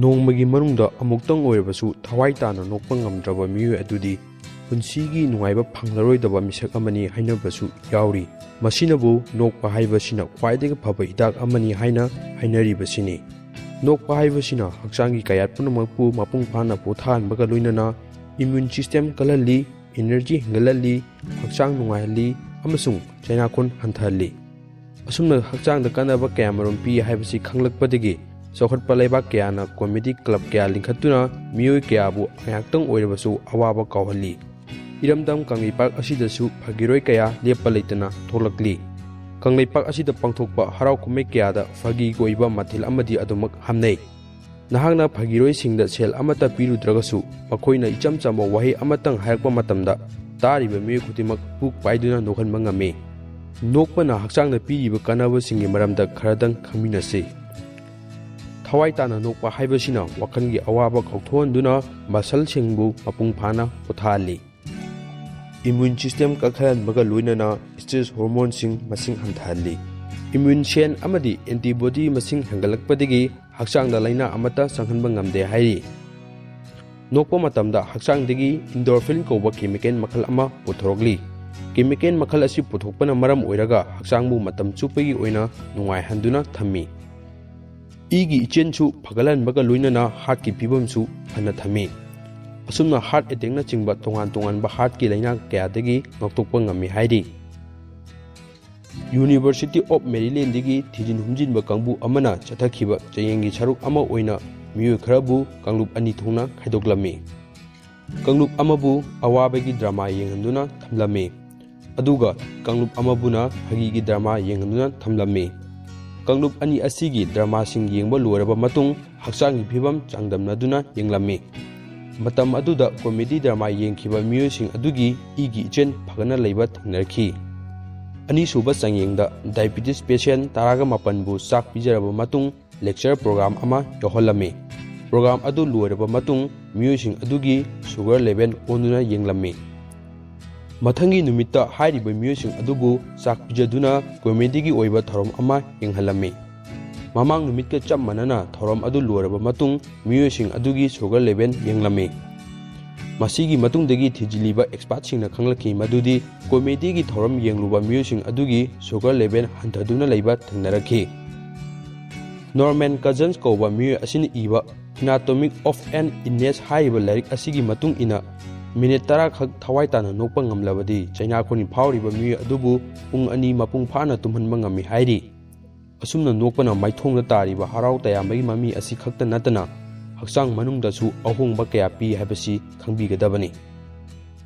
ꯅꯣꯡꯃꯒꯤ ꯃꯅꯨꯡꯗ ꯑꯃꯨꯛꯇꯪ ꯑꯣꯏꯔꯕꯁꯨ ꯊꯋꯥꯏ ꯇꯥꯅ ꯅꯣꯛꯄ ꯉꯝꯗ꯭ꯔꯕ ꯃꯤꯑꯣꯏ ꯑꯗꯨꯗꯤ ꯄꯨꯟꯁꯤꯒꯤ ꯅꯨꯡꯉꯥꯏꯕ ꯐꯪꯂꯔꯣꯏꯗꯕ ꯃꯤꯁꯛ ꯑꯃꯅꯤ ꯍꯥꯏꯅꯕꯁꯨ ꯌꯥꯎꯔꯤ꯫ ꯃꯁꯤꯅꯕꯨ ꯅꯣꯛꯄ ꯍꯥꯏꯕꯁꯤꯅ ꯈ꯭ꯋꯥꯏꯗꯒꯤ ꯐꯕ ꯍꯤꯗꯥꯛ ꯑꯃꯅꯤ ꯍꯥꯏꯅ ꯍꯥꯏꯅꯔꯤꯕꯁꯤꯅꯤ꯫ ꯅꯣꯛꯄ ꯍꯥꯏꯕꯁꯤꯅ ꯍꯛꯆꯥꯡꯒꯤ ꯀꯌꯥꯠ ꯄꯨꯝꯅꯃꯛꯄꯨ ꯃꯄꯨꯡ ꯐꯥꯅ ꯄꯣꯊꯥꯍꯟꯕꯒ ꯂꯣꯏꯅꯅ ꯏꯝꯃ꯭ꯌꯨꯟ ꯁꯤꯁꯇꯦꯝ ꯀꯜꯍꯜꯂꯤ, ꯏꯅꯔꯖꯤ ꯍꯦꯟꯒꯠꯍꯜꯂꯤ, ꯍꯛꯆꯥꯡ ꯅꯨꯡꯉꯥꯏꯍꯜꯂꯤ ꯑꯃꯁꯨꯡ ꯆꯩꯅꯥꯀꯣꯟ ꯍꯟꯊꯍꯜꯂꯤ꯫ ꯑꯁꯨꯝꯅ ꯍꯛꯆꯥꯡꯗ ꯀꯥꯟꯅꯕ ꯀꯌꯥꯃꯔꯨꯝ ꯄꯤ ꯍꯥꯏꯕꯁꯤ ꯈꯪꯂꯛꯄꯗꯒꯤ ꯆꯥꯎꯈꯠꯄ ꯂꯩꯕꯥꯛ ꯀꯌꯥꯅ ꯀꯣꯃꯦꯗꯤ ꯀ꯭ꯂꯕ ꯀꯌꯥ ꯂꯤꯡꯈꯠꯇꯨꯅ ꯃꯤꯑꯣꯏ ꯀꯌꯥꯕꯨ ꯉꯥꯏꯍꯥꯛꯇꯪ ꯑꯣꯏꯔꯕꯁꯨ ꯑꯋꯥꯕ ꯀꯥꯎꯍꯜꯂꯤ꯫ ꯏꯔꯝꯗꯝ ꯀꯪꯂꯩꯄꯥꯛ ꯑꯁꯤꯗꯁꯨ ꯐꯥꯒꯤꯔꯣꯏ ꯀꯌꯥ ꯂꯦꯞꯄ ꯂꯩꯇꯅ ꯊꯣꯛꯂꯛꯂꯤ꯫ ꯀꯪꯂꯩꯄꯥꯛ ꯑꯁꯤꯗ ꯄꯥꯡꯊꯣꯛꯄ ꯍꯔꯥꯎ ꯀꯨꯝꯍꯩ ꯀꯌꯥꯗ ꯐꯥꯒꯤꯒꯤ ꯑꯣꯏꯕ ꯃꯊꯦꯜ ꯑꯃꯗꯤ ꯑꯗꯨꯃꯛ ꯍꯥꯞꯅꯩ꯫ ꯅꯍꯥꯛꯅ ꯐꯥꯒꯤꯔꯣꯏꯁꯤꯡꯗ ꯁꯦꯜ ꯑꯃꯠꯇ ꯄꯤꯔꯨꯗ꯭ꯔꯒꯁꯨ ꯃꯈꯣꯏꯅ ꯏꯆꯝ ꯆꯝꯕ ꯋꯥꯍꯩ ꯑꯃꯇꯪ ꯍꯥꯏꯔꯛꯄ ꯃꯇꯝꯗ ꯇꯥꯔꯤꯕ ꯃꯤꯑꯣꯏ ꯈꯨꯗꯤꯡꯃꯛ ꯄꯨꯛ ꯄꯥꯏꯗꯨꯅ ꯅꯣꯛꯍꯟꯕ ꯉꯝꯃꯤ꯫ ꯅꯣꯛꯄꯅ ꯍꯛꯆꯥꯡꯗ ꯄꯤꯔꯤꯕ ꯀꯥꯟꯅꯕꯁꯤꯡꯒꯤ ꯃꯔꯝꯗ ꯈꯔꯗꯪ ꯈꯪꯃꯤꯟꯅꯁꯤ꯫ ꯊꯋꯥꯏ ꯇꯥꯅ ꯅꯣꯛꯄ ꯍꯥꯏꯕꯁꯤꯅ ꯋꯥꯈꯜꯒꯤ ꯑꯋꯥꯕ ꯀꯥꯎꯊꯣꯛꯍꯟꯗꯨꯅ ꯃꯁꯜꯁꯤꯡꯕꯨ ꯃꯄꯨꯡ ꯐꯥꯅ ꯄꯣꯊꯥꯍꯜꯂꯤ꯫ ꯏꯝꯃ꯭ꯌꯨꯟ ꯁꯤꯁꯇꯦꯝ ꯀꯟꯈꯠꯍꯟꯕꯒ ꯂꯣꯏꯅꯅ ꯁ꯭ꯇ꯭ꯔꯦꯁ ꯍꯣꯔꯃꯣꯟꯁꯤꯡ ꯃꯁꯤꯡ ꯍꯟꯊꯍꯜꯂꯤ꯫ ꯏꯝꯃ꯭ꯌꯨꯟ ꯁꯦꯜ ꯑꯃꯗꯤ ꯑꯦꯟꯇꯤꯕꯣꯗꯤ ꯃꯁꯤꯡ ꯍꯦꯟꯒꯠꯂꯛꯄꯗꯒꯤ ꯍꯛꯆꯥꯡꯗ ꯂꯥꯏꯅꯥ ꯑꯃꯠꯇ ꯆꯪꯍꯟꯕ ꯉꯝꯗꯦ ꯍꯥꯏꯔꯤ꯫ ꯅꯣꯛꯄ ꯃꯇꯝꯗ ꯍꯛꯆꯥꯡꯗꯒꯤ ꯏꯟꯗꯣꯔꯐꯤꯟ ꯀꯧꯕ ꯀꯦꯃꯤꯀꯦꯜ ꯃꯈꯜ ꯑꯃ ꯄꯨꯊꯣꯔꯛꯂꯤ꯫ ꯀꯦꯃꯤꯀꯦꯜ ꯃꯈꯜ ꯑꯁꯤ ꯄꯨꯊꯣꯛꯄꯅ ꯃꯔꯝ ꯑꯣꯏꯔꯒ ꯍꯛꯆꯥꯡꯕꯨ ꯃꯇꯝ ꯆꯨꯞꯄꯒꯤ ꯑꯣꯏꯅ ꯅꯨꯡꯉꯥꯏꯍꯟꯗꯨꯅ ꯊꯝꯃꯤ꯫ ꯏꯒꯤ ꯏꯆꯦꯜꯁꯨ ꯐꯒꯠꯍꯟꯕꯒ ꯂꯣꯏꯅꯅ ꯍꯥꯔꯠꯀꯤ ꯐꯤꯕꯝꯁꯨ ꯐꯅ ꯊꯝꯃꯤ꯫ ꯑꯁꯨꯝꯅ ꯍꯥꯔꯠ ꯑꯦꯇꯦꯛꯅꯆꯤꯡꯕ ꯇꯣꯉꯥꯟ ꯇꯣꯉꯥꯟꯕ ꯍꯥꯔꯠꯀꯤ ꯂꯥꯏꯅꯥ ꯀꯌꯥꯗꯒꯤ ꯉꯥꯛꯊꯣꯛꯄ ꯉꯝꯃꯤ ꯍꯥꯏꯔꯤ꯫ ꯌꯨꯅꯤꯚꯔꯁꯤꯇꯤ ꯑꯣꯐ ꯃꯦꯔꯤꯂꯦꯟꯗꯒꯤ ꯊꯤꯖꯤꯟ ꯍꯨꯝꯖꯤꯟꯕ ꯀꯥꯡꯕꯨ ꯑꯃꯅ ꯆꯠꯊꯈꯤꯕ ꯆꯌꯦꯡꯒꯤ ꯁꯔꯨꯛ ꯑꯃ ꯑꯣꯏꯅ ꯃꯤꯑꯣꯏ ꯈꯔꯕꯨ ꯀꯥꯡꯂꯨꯞ ꯑꯅꯤ ꯊꯣꯛꯅ ꯈꯥꯏꯗꯣꯛꯂꯝꯃꯤ꯫ ꯀꯥꯡꯂꯨꯞ ꯑꯃꯕꯨ ꯑꯋꯥꯕꯒꯤ ꯗ꯭ꯔꯃꯥ ꯌꯦꯡꯍꯟꯗꯨꯅ ꯊꯝꯂꯝꯃꯤ, ꯑꯗꯨꯒ ꯀꯥꯡꯂꯨꯞ ꯑꯃꯕꯨꯅ ꯐꯥꯒꯤꯒꯤ ꯗ꯭ꯔꯃꯥ ꯌꯦꯡꯍꯟꯗꯨꯅ ꯊꯝꯂꯝꯃꯤ꯫ ꯀꯥꯡꯂꯨꯞ ꯑꯅꯤ ꯑꯁꯤꯒꯤ ꯗ꯭ꯔꯃꯥꯁꯤꯡ ꯌꯦꯡꯕ ꯂꯣꯏꯔꯕ ꯃꯇꯨꯡ ꯍꯛꯆꯥꯡꯒꯤ ꯐꯤꯕꯝ ꯆꯥꯡꯗꯝꯅꯗꯨꯅ ꯌꯦꯡꯂꯝꯃꯤ꯫ ꯃꯇꯝ ꯑꯗꯨꯗ ꯀꯣꯃꯦꯗꯤ ꯗ꯭ꯔꯃꯥ ꯌꯦꯡꯈꯤꯕ ꯃꯤꯑꯣꯏꯁꯤꯡ ꯑꯗꯨꯒꯤ ꯏꯒꯤ ꯏꯆꯦꯜ ꯐꯒꯠꯅ ꯂꯩꯕ ꯊꯦꯡꯅꯔꯛꯈꯤ꯫ ꯑꯅꯤꯁꯨꯕ ꯆꯥꯡꯌꯦꯡꯗ ꯗꯥꯏꯕꯦꯇꯤꯁ ꯄꯦꯁꯦꯟ 18ꯕꯨ ꯆꯥꯛ ꯄꯤꯖꯔꯕ ꯃꯇꯨꯡ ꯂꯦꯛꯆꯔ ꯄ꯭ꯔꯣꯒ꯭ꯔꯥꯝ ꯑꯃ ꯌꯥꯎꯍꯜꯂꯝꯃꯤ꯫ ꯄ꯭ꯔꯣꯒ꯭ꯔꯥꯝ ꯑꯗꯨ ꯂꯣꯏꯔꯕ ꯃꯇꯨꯡ ꯃꯤꯑꯣꯏꯁꯤꯡ ꯑꯗꯨꯒꯤ ꯁꯨꯒꯔ ꯂꯦꯚꯦꯜ ꯑꯣꯟꯗꯨꯅ ꯌꯦꯡꯂꯝꯃꯤ꯫ ꯃꯊꯪꯒꯤ ꯅꯨꯃꯤꯠꯇ ꯍꯥꯏꯔꯤꯕ ꯃꯤꯑꯣꯏꯁꯤꯡ ꯑꯗꯨꯕꯨ ꯆꯥꯛ ꯄꯤꯖꯗꯨꯅ ꯀꯣꯃꯦꯗꯤꯒꯤ ꯑꯣꯏꯕ ꯊꯧꯔꯝ ꯑꯃ ꯌꯦꯡꯍꯜꯂꯝꯃꯤ꯫ ꯃꯃꯥꯡ ꯅꯨꯃꯤꯠꯀ ꯆꯞ ꯃꯥꯟꯅꯅ ꯊꯧꯔꯝ ꯑꯗꯨ ꯂꯣꯏꯔꯕ ꯃꯇꯨꯡ ꯃꯤꯑꯣꯏꯁꯤꯡ ꯑꯗꯨꯒꯤ ꯁꯨꯒꯔ ꯂꯦꯚꯦꯜ ꯌꯦꯡꯂꯝꯃꯤ꯫ ꯃꯁꯤꯒꯤ ꯃꯇꯨꯡꯗꯒꯤ ꯊꯤꯖꯤꯜꯂꯤꯕ ꯑꯦꯛꯁꯄꯥꯔꯠꯁꯤꯡꯅ ꯈꯪꯂꯛꯈꯤ ꯃꯗꯨꯗꯤ ꯀꯣꯃꯦꯗꯤꯒꯤ ꯊꯧꯔꯝ ꯌꯦꯡꯂꯨꯕ ꯃꯤꯑꯣꯏꯁꯤꯡ ꯑꯗꯨꯒꯤ ꯁꯨꯒꯔ ꯂꯦꯚꯦꯜ ꯍꯟꯊꯗꯨꯅ ꯂꯩꯕ ꯊꯦꯡꯅꯔꯛꯈꯤ꯫ ꯅꯣꯔꯃꯦꯟ ꯀꯖꯟꯁ ꯀꯧꯕ ꯃꯤꯑꯣꯏ ꯑꯁꯤꯅ ꯏꯕ ꯑꯦꯅꯥꯇꯣꯃꯤ ꯑꯣꯐ ꯑꯦꯟ ꯏꯜꯅꯦꯁ ꯍꯥꯏꯔꯤꯕ ꯂꯥꯏꯔꯤꯛ ꯑꯁꯤꯒꯤ ꯃꯇꯨꯡ ꯏꯟꯅ ꯃꯤꯅꯤꯠ 10 ꯈꯛ ꯊꯋꯥꯏ ꯇꯥꯅ ꯅꯣꯛꯄ ꯉꯝꯂꯕꯗꯤ ꯆꯩꯅꯥꯀꯣꯟ ꯐꯥꯎꯔꯤꯕ ꯃꯤꯑꯣꯏ ꯑꯗꯨꯕꯨ ꯄꯨꯡ 2 ꯃꯄꯨꯡ ꯐꯥꯅ ꯇꯨꯝꯍꯟꯕ ꯉꯝꯃꯤ ꯍꯥꯏꯔꯤ꯫ ꯑꯁꯨꯝꯅ ꯅꯣꯛꯄꯅ ꯃꯥꯏꯊꯣꯡꯗ ꯇꯥꯔꯤꯕ ꯍꯔꯥꯎ ꯇꯌꯥꯝꯕꯒꯤ ꯃꯃꯤ ꯑꯁꯤ ꯈꯛꯇ ꯅꯠꯇꯅ ꯍꯛꯆꯥꯡ ꯃꯅꯨꯡꯗꯁꯨ ꯑꯍꯣꯡꯕ ꯀꯌꯥ ꯄꯤ ꯍꯥꯏꯕꯁꯤ ꯈꯪꯕꯤꯒꯗꯕꯅꯤ꯫